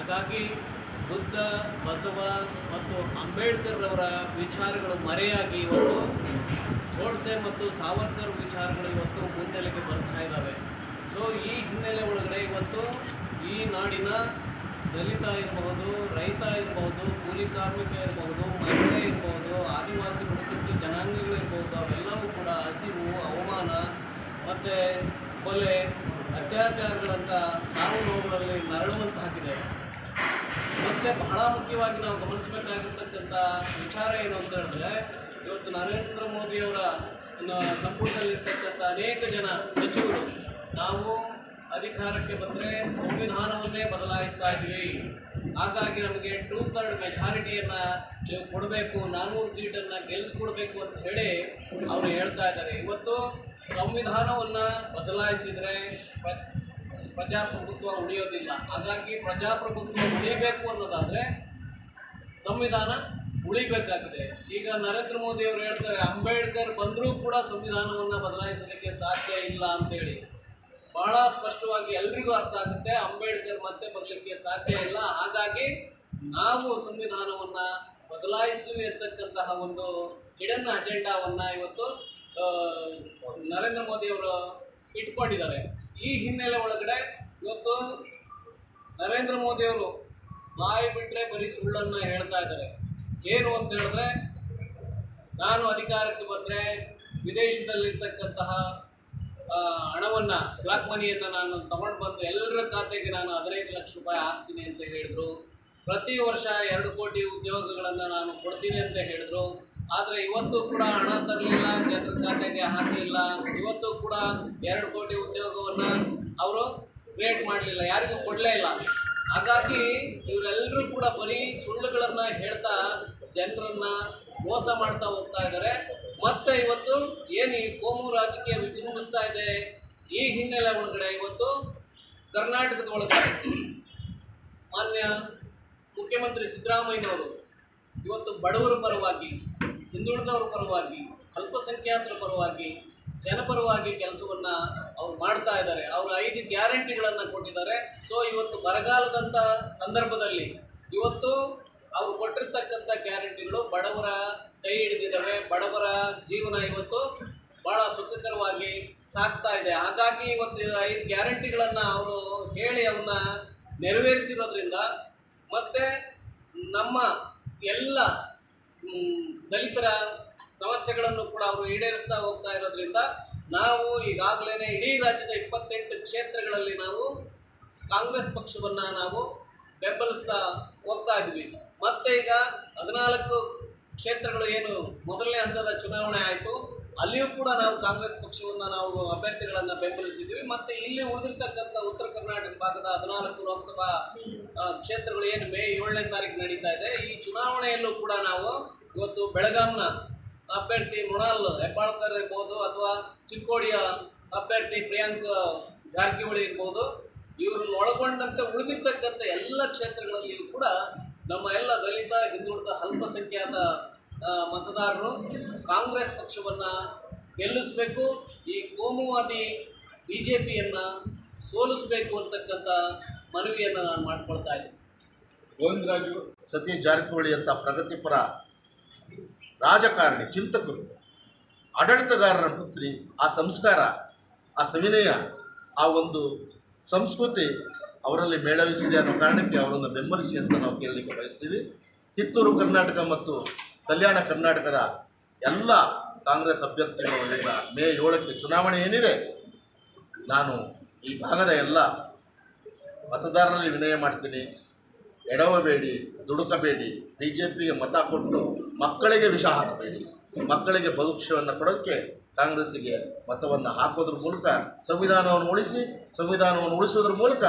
ಹಾಗಾಗಿ ಬುದ್ಧ, ಬಸವ ಮತ್ತು ಅಂಬೇಡ್ಕರ್ ಅವರ ವಿಚಾರಗಳು ಮರೆಯಾಗಿ ಇವತ್ತು ಗೋಡ್ಸೆ ಮತ್ತು ಸಾವರ್ಕರ್ ವಿಚಾರಗಳು ಇವತ್ತು ಮುನ್ನೆಲೆಗೆ ಬರ್ತಾ ಇದ್ದಾವೆ. ಸೊ ಈ ಹಿನ್ನೆಲೆ ಒಳಗಡೆ ಇವತ್ತು ಈ ನಾಡಿನ ದಲಿತ ಇರಬಹುದು, ರೈತ ಇರಬಹುದು, ಕೂಲಿ ಕಾರ್ಮಿಕ ಇರಬಹುದು, ಮಹಿಳೆ ಇರಬಹುದು, ಆದಿವಾಸಿ ಬುಡಕಟ್ಟು ಜನಾಂಗಗಳು ಇರಬಹುದು, ಅವೆಲ್ಲವೂ ಕೂಡ ಹಸಿವು, ಅವಮಾನ ಮತ್ತು ಕೊಲೆ, ಅತ್ಯಾಚಾರಗಳಂಥ ಸಾವು ನೋವುಗಳಲ್ಲಿ ನರಳುವಂತಾಗಿದೆ. ಮತ್ತು ಬಹಳ ಮುಖ್ಯವಾಗಿ ನಾವು ಗಮನಿಸಬೇಕಾಗಿರ್ತಕ್ಕಂಥ ವಿಚಾರ ಏನು ಅಂತ ಹೇಳಿದ್ರೆ, ಇವತ್ತು ನರೇಂದ್ರ ಮೋದಿಯವರ ಸಂಪುಟದಲ್ಲಿರ್ತಕ್ಕಂಥ ಅನೇಕ ಜನ ಸಚಿವರು ನಾವು ಅಧಿಕಾರಕ್ಕೆ ಬಂದರೆ ಸಂವಿಧಾನವನ್ನೇ ಬದಲಾಯಿಸ್ತಾ ಇದ್ದೀವಿ, ಹಾಗಾಗಿ ನಮಗೆ 2/3 ಮೆಜಾರಿಟಿಯನ್ನು ನೀವು ಕೊಡಬೇಕು, 400 ಸೀಟನ್ನು ಗೆಲ್ಲಿಸ್ಕೊಡ್ಬೇಕು ಅಂತ ಹೇಳಿ ಅವರು ಹೇಳ್ತಾ ಇದ್ದಾರೆ. ಇವತ್ತು ಸಂವಿಧಾನವನ್ನು ಬದಲಾಯಿಸಿದರೆ ಪ್ರಜಾಪ್ರಭುತ್ವ ಉಳಿಯೋದಿಲ್ಲ. ಹಾಗಾಗಿ ಪ್ರಜಾಪ್ರಭುತ್ವ ಉಳಿಬೇಕು ಅನ್ನೋದಾದರೆ ಸಂವಿಧಾನ ಉಳಿಬೇಕಾಗಿದೆ. ಈಗ ನರೇಂದ್ರ ಮೋದಿ ಅವರು ಹೇಳ್ತಾರೆ ಅಂಬೇಡ್ಕರ್ ಬಂದರೂ ಕೂಡ ಸಂವಿಧಾನವನ್ನು ಬದಲಾಯಿಸೋದಕ್ಕೆ ಸಾಧ್ಯ ಇಲ್ಲ ಅಂತೇಳಿ. ಬಹಳ ಸ್ಪಷ್ಟವಾಗಿ ಎಲ್ರಿಗೂ ಅರ್ಥ ಆಗುತ್ತೆ, ಅಂಬೇಡ್ಕರ್ ಮತ್ತೆ ಬರಲಿಕ್ಕೆ ಸಾಧ್ಯ ಇಲ್ಲ. ಹಾಗಾಗಿ ನಾವು ಸಂವಿಧಾನವನ್ನು ಬದಲಾಯಿಸ್ತೀವಿ ಅಂತಕ್ಕಂತಹ ಒಂದು ಹಿಡನ್ ಅಜೆಂಡಾವನ್ನು ಇವತ್ತು ನರೇಂದ್ರ ಮೋದಿ ಅವರು ಇಟ್ಕೊಂಡಿದ್ದಾರೆ. ಈ ಹಿನ್ನೆಲೆ ಒಳಗಡೆ ಇವತ್ತು ನರೇಂದ್ರ ಮೋದಿಯವರು ಬಾಯಿ ಬಿಟ್ಟರೆ ಬರೀ ಸುಳ್ಳನ್ನು ಹೇಳ್ತಾ ಇದ್ದಾರೆ. ಏನು ಅಂತ ಹೇಳಿದ್ರೆ, ನಾನು ಅಧಿಕಾರಕ್ಕೆ ಬಂದರೆ ವಿದೇಶದಲ್ಲಿರ್ತಕ್ಕಂತಹ ಹಣವನ್ನು, ಬ್ಲಾಕ್ ಮನಿಯನ್ನು ನಾನು ತಗೊಂಡು ಬಂದು ಎಲ್ಲರ ಖಾತೆಗೆ ನಾನು 15 ಲಕ್ಷ ರೂಪಾಯಿ ಹಾಕ್ತೀನಿ ಅಂತ ಹೇಳಿದರು. ಪ್ರತಿ ವರ್ಷ 2 ಕೋಟಿ ಉದ್ಯೋಗಗಳನ್ನು ನಾನು ಕೊಡ್ತೀನಿ ಅಂತ ಹೇಳಿದರು. ಆದರೆ ಇವತ್ತು ಕೂಡ ಹಣ ತರಲಿಲ್ಲ, ಜನರ ಖಾತೆಗೆ ಹಾಕಲಿಲ್ಲ. ಇವತ್ತು ಕೂಡ 2 ಕೋಟಿ ಉದ್ಯೋಗವನ್ನು ಅವರು ಕ್ರಿಯೇಟ್ ಮಾಡಲಿಲ್ಲ, ಯಾರಿಗೂ ಕೊಡಲೇ ಇಲ್ಲ. ಹಾಗಾಗಿ ಇವರೆಲ್ಲರೂ ಕೂಡ ಬರೀ ಸುಳ್ಳುಗಳನ್ನು ಹೇಳ್ತಾ ಜನರನ್ನು ಮೋಸ ಮಾಡ್ತಾ ಹೋಗ್ತಾ ಇದ್ದಾರೆ. ಮತ್ತು ಇವತ್ತು ಏನು ಈ ಕೋಮು ರಾಜಕೀಯ ವಿಜೃಂಭಿಸ್ತಾ ಇದೆ, ಈ ಹಿನ್ನೆಲೆ ಒಳಗಡೆ ಇವತ್ತು ಕರ್ನಾಟಕದ ಒಳಗಡೆ ಮಾನ್ಯ ಮುಖ್ಯಮಂತ್ರಿ ಸಿದ್ದರಾಮಯ್ಯನವರು ಇವತ್ತು ಬಡವರ ಪರವಾಗಿ, ಹಿಂದುಳಿದವರ ಪರವಾಗಿ, ಅಲ್ಪಸಂಖ್ಯಾತರ ಪರವಾಗಿ, ಜನಪರವಾಗಿ ಕೆಲಸವನ್ನು ಅವ್ರು ಮಾಡ್ತಾ ಇದ್ದಾರೆ. ಅವರು 5 ಗ್ಯಾರಂಟಿಗಳನ್ನು ಕೊಟ್ಟಿದ್ದಾರೆ. ಸೊ ಇವತ್ತು ಬರಗಾಲದಂಥ ಸಂದರ್ಭದಲ್ಲಿ ಇವತ್ತು ಅವ್ರು ಕೊಟ್ಟಿರ್ತಕ್ಕಂಥ ಗ್ಯಾರಂಟಿಗಳು ಬಡವರ ಕೈ ಹಿಡಿದಿದ್ದಾವೆ. ಬಡವರ ಜೀವನ ಇವತ್ತು ಭಾಳ ಸುಖಕರವಾಗಿ ಸಾಗ್ತಾ ಇದೆ. ಹಾಗಾಗಿ ಇವತ್ತು 5 ಗ್ಯಾರಂಟಿಗಳನ್ನು ಅವರು ಹೇಳಿ ಅವನ್ನ ನೆರವೇರಿಸಿರೋದ್ರಿಂದ ಮತ್ತು ನಮ್ಮ ಎಲ್ಲ ದಲಿತರ ಸಮಸ್ಯೆಗಳನ್ನು ಕೂಡ ಅವರು ಈಡೇರಿಸ್ತಾ ಹೋಗ್ತಾ ಇರೋದ್ರಿಂದ ನಾವು ಈಗಾಗಲೇ ಇಡೀ ರಾಜ್ಯದ 28 ಕ್ಷೇತ್ರಗಳಲ್ಲಿ ನಾವು ಕಾಂಗ್ರೆಸ್ ಪಕ್ಷವನ್ನು ನಾವು ಬೆಂಬಲಿಸ್ತಾ ಹೋಗ್ತಾ ಇದ್ವಿ. ಮತ್ತು ಈಗ 14 ಕ್ಷೇತ್ರಗಳು ಏನು ಮೊದಲನೇ ಹಂತದ ಚುನಾವಣೆ ಆಯಿತು, ಅಲ್ಲಿಯೂ ಕೂಡ ನಾವು ಕಾಂಗ್ರೆಸ್ ಪಕ್ಷವನ್ನು ನಾವು ಅಭ್ಯರ್ಥಿಗಳನ್ನು ಬೆಂಬಲಿಸಿದ್ವಿ. ಮತ್ತು ಇಲ್ಲಿ ಉಳಿದಿರ್ತಕ್ಕಂಥ ಉತ್ತರ ಕರ್ನಾಟಕ ಭಾಗದ 14 ಲೋಕಸಭಾ ಕ್ಷೇತ್ರಗಳು ಏನು ಮೇ 7ನೇ ತಾರೀಕು ನಡೀತಾ ಇದೆ, ಈ ಚುನಾವಣೆಯಲ್ಲೂ ಕೂಡ ನಾವು ಇವತ್ತು ಬೆಳಗಾಂನ ಅಭ್ಯರ್ಥಿ ಮೃಣಾಲ್ ಹೆಬ್ಬಾಳ್ಕರ್ ಇರ್ಬೋದು, ಅಥವಾ ಚಿಕ್ಕೋಡಿಯ ಅಭ್ಯರ್ಥಿ ಪ್ರಿಯಾಂಕ್ ಜಾರಕಿಹೊಳಿ ಇರ್ಬೋದು, ಇವ್ರನ್ನ ಒಳಗೊಂಡಂತೆ ಉಳಿದಿರ್ತಕ್ಕಂಥ ಎಲ್ಲ ಕ್ಷೇತ್ರಗಳಲ್ಲಿಯೂ ಕೂಡ ನಮ್ಮ ಎಲ್ಲ ದಲಿತ, ಹಿಂದುಳಿದ, ಅಲ್ಪಸಂಖ್ಯಾತ ಮತದಾರರು ಕಾಂಗ್ರೆಸ್ ಪಕ್ಷವನ್ನು ಗೆಲ್ಲಿಸಬೇಕು, ಈ ಕೋಮುವಾದಿ BJPಯನ್ನು ಸೋಲಿಸಬೇಕು ಅಂತಕ್ಕಂಥ ಮನವಿಯನ್ನು ನಾನು ಮಾಡ್ಕೊಳ್ತಾ ಇದ್ದೀನಿ. ಗೋವಿಂದರಾಜು, ಸತೀಶ್ ಜಾರಕಿಹೊಳಿ ಅಂತ ಪ್ರಗತಿಪರ ರಾಜಕಾರಣಿ, ಚಿಂತಕರು, ಆಡಳಿತಗಾರರ ಪುತ್ರಿ, ಆ ಸಂಸ್ಕಾರ, ಆ ಸವಿನಯ, ಆ ಒಂದು ಸಂಸ್ಕೃತಿ ಅವರಲ್ಲಿ ಮೇಳವಿಸಿದೆ ಅನ್ನೋ ಕಾರಣಕ್ಕೆ ಅವರನ್ನು ಬೆಂಬಲಿಸಿ ಅಂತ ನಾವು ಕೇಳಲಿಕ್ಕೆ ಬಯಸ್ತೀವಿ. ಕಿತ್ತೂರು ಕರ್ನಾಟಕ ಮತ್ತು ಕಲ್ಯಾಣ ಕರ್ನಾಟಕದ ಎಲ್ಲ ಕಾಂಗ್ರೆಸ್ ಅಭ್ಯರ್ಥಿಗಳು ಈಗ ಮೇ 7ಕ್ಕೆ ಚುನಾವಣೆ ಏನಿದೆ, ನಾನು ಈ ಭಾಗದ ಎಲ್ಲ ಮತದಾರರಲ್ಲಿ ವಿನಯ ಮಾಡ್ತೀನಿ, ಎಡವಬೇಡಿ, ದುಡುಕಬೇಡಿ, BJPಗೆ ಮತ ಕೊಟ್ಟು ಮಕ್ಕಳಿಗೆ ವಿಷ ಹಾಕಬೇಡಿ. ಮಕ್ಕಳಿಗೆ ಭವಿಷ್ಯವನ್ನು ಕೊಡೋಕ್ಕೆ ಕಾಂಗ್ರೆಸ್ಸಿಗೆ ಮತವನ್ನು ಹಾಕೋದ್ರ ಮೂಲಕ ಸಂವಿಧಾನವನ್ನು ಉಳಿಸಿ, ಸಂವಿಧಾನವನ್ನು ಉಳಿಸೋದ್ರ ಮೂಲಕ